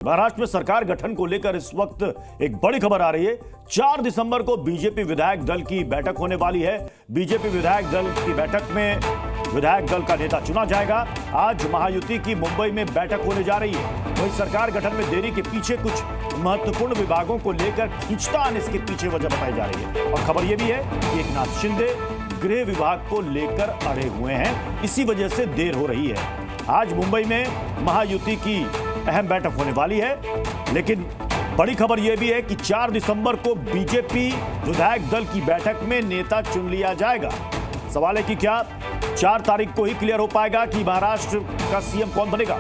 महाराष्ट्र में सरकार गठन को लेकर इस वक्त एक बड़ी खबर आ रही है। 4 दिसंबर को बीजेपी विधायक दल की बैठक होने वाली है। बीजेपी विधायक दल की बैठक में विधायक दल का नेता चुना जाएगा। आज महायुति की मुंबई में बैठक होने जा रही है। वहीं सरकार गठन में देरी के पीछे कुछ महत्वपूर्ण विभागों को लेकर खींचतान इसके पीछे वजह बताई जा रही है। और खबर यह भी है कि एकनाथ शिंदे गृह विभाग को लेकर अड़े हुए हैं, इसी वजह से देर हो रही है। आज मुंबई में महायुति की अहम बैठक होने वाली है, लेकिन बड़ी खबर यह भी है कि 4 दिसंबर को बीजेपी विधायक दल की बैठक में नेता चुन लिया जाएगा। सवाल है कि क्या 4 तारीख को ही क्लियर हो पाएगा कि महाराष्ट्र का सीएम कौन बनेगा।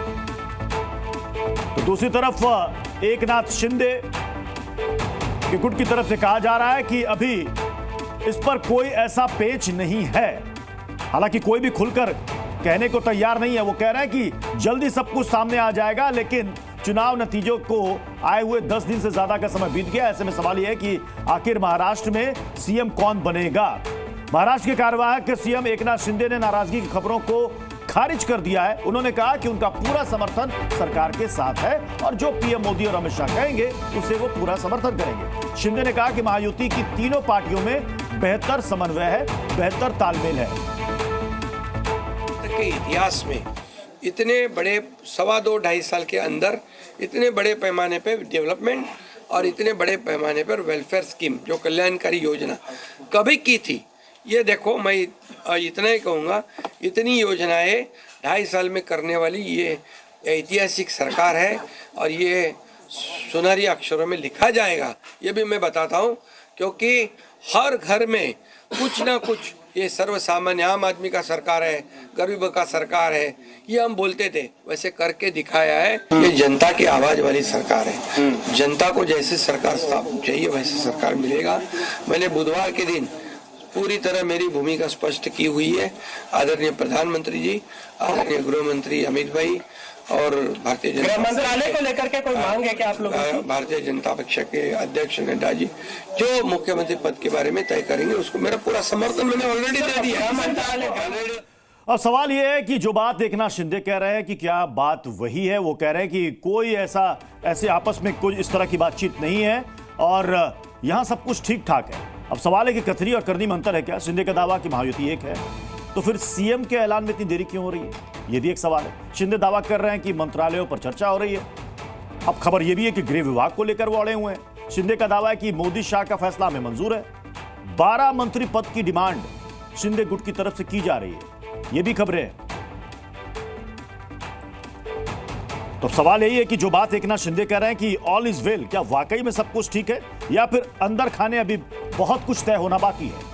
तो दूसरी तरफ एकनाथ शिंदे के गुट की तरफ से कहा जा रहा है कि अभी इस पर कोई ऐसा पेच नहीं है। हालांकि कोई भी खुलकर कहने को तैयार नहीं है। वो कह रहे हैं कि जल्दी सब कुछ सामने आ जाएगा, लेकिन चुनाव नतीजों को आए हुए 10 दिन से ज्यादा का समय बीत गया। ऐसे में सवाल यह है कि आखिर महाराष्ट्र में सीएम कौन बनेगा। महाराष्ट्र के कार्यवाहक सीएम एकनाथ शिंदे ने नाराजगी की खबरों को खारिज कर दिया है। उन्होंने कहा कि उनका पूरा समर्थन सरकार के साथ है और जो पीएम मोदी और अमित शाह कहेंगे उसे वो पूरा समर्थन करेंगे। शिंदे ने कहा कि महायुति की तीनों पार्टियों में बेहतर समन्वय है, बेहतर तालमेल है। के इतिहास में इतने बड़े 2.5 साल के अंदर इतने बड़े पैमाने पर डेवलपमेंट और इतने बड़े पैमाने पर वेलफेयर स्कीम, जो कल्याणकारी योजना कभी की थी, ये देखो, मैं इतना ही कहूँगा, इतनी योजनाएं 2.5 साल में करने वाली ये ऐतिहासिक सरकार है और ये सुनहरी अक्षरों में लिखा जाएगा। ये भी मैं बताता हूँ, क्योंकि हर घर में कुछ ना कुछ, ये सर्वसामान्य आम आदमी का सरकार है, गरीब का सरकार है, ये हम बोलते थे, वैसे करके दिखाया है। ये जनता की आवाज वाली सरकार है। जनता को जैसे सरकार चाहिए वैसे सरकार मिलेगा। मैंने बुधवार के दिन पूरी तरह मेरी भूमिका स्पष्ट की हुई है। आदरणीय प्रधानमंत्री जी, आदरणीय गृह मंत्री अमित भाई और भारतीय जनता मंत्रालय को लेकर के कोई मांग है क्या आप लोगों की? भारतीय जनता पक्ष के अध्यक्ष नड्डा जी जो मुख्यमंत्री पद के बारे में तय करेंगे, उसको मेरा पूरा समर्थन मैंने ऑलरेडी दे दिया। अब सवाल यह है कि जो बात एकनाथ शिंदे कह रहे हैं कि क्या बात वही है। वो कह रहे हैं कि कोई ऐसे आपस में कोई इस तरह की बातचीत नहीं है और यहां सब कुछ ठीक ठाक है। अब सवाल है कि कथनी और करनी में अंतर है क्या। शिंदे का दावा कि महायुति एक है, तो फिर सीएम के ऐलान में इतनी देरी क्यों हो रही है, यह भी एक सवाल है। शिंदे दावा कर रहे हैं कि मंत्रालयों पर चर्चा हो रही है। अब खबर यह भी है कि गृह विभाग को लेकर वो अड़े हुए हैं। शिंदे का दावा है कि मोदी शाह का फैसला हमें मंजूर है। 12 मंत्री पद की डिमांड शिंदे गुट की तरफ से की जा रही है, यह भी खबरें हैं। तो सवाल यही है कि जो बात एकनाथ शिंदे कह रहे हैं कि ऑल इज वेल, क्या वाकई में सब कुछ ठीक है या फिर अंदर खाने अभी बहुत कुछ तय होना बाकी है।